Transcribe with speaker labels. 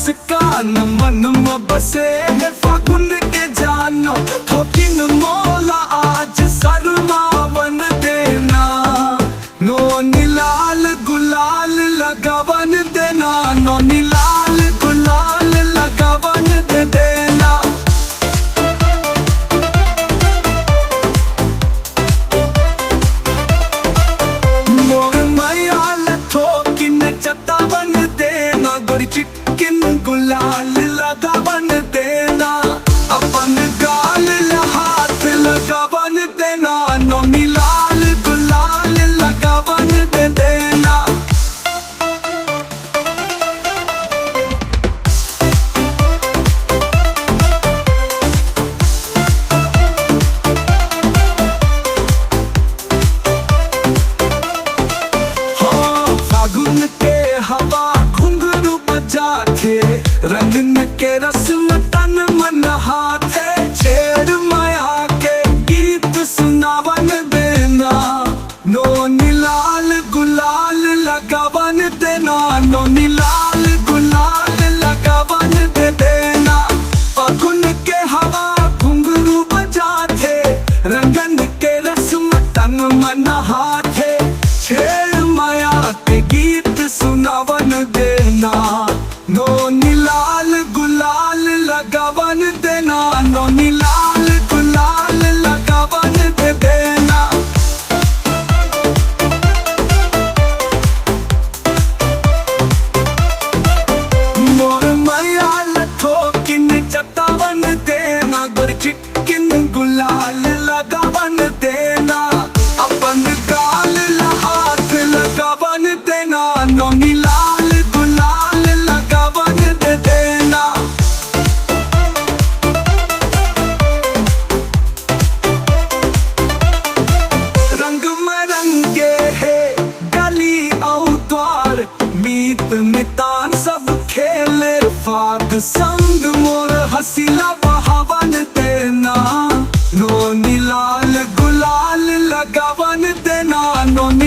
Speaker 1: मुस्कान मन में बसे है फागुन के जानो ठोकिन मोला आज शर्मावन देना नोनी लाल गुलाल लगावन देना नोनी लाल गुलाल लगावन दे देना मोर मैयाल ठोकिन चतावन देना गोरी चिक्किन गुलाल लगावन देना अपन गाल हाथ लगावन देना नोनी लाल गुलाल लगावन दे देना फागुन के हवा घुंघरू बजा के रंगन के रस में तन मन हाथे छेड़ माया के गीत सुनावन देना नोनी लाल गुलाल लगावन देना नोनी लाल गुलाल लगावन दे देना फागुन के हवा घुंघरू बजा थे रंगन के रस में तन मन हाथे छेड़ माया के गीत सुनावन देना नोनी लाल गुलाल लगावन देना नोनी लाल गुलाल लगावन दे देना मोर मैया ठोकिन चतावन देना गोरी चिक्किन गुलाल लगावन देना अपन गाल हाथ लगावन देना नोनी लाल गुलाल लगावन दे देना रंग में रंगे है गली और द्वार मीत मितान सब खेले फाग संग मोर हसीला बहावन देना नोनी लाल गुलाल लगावन देना नोनी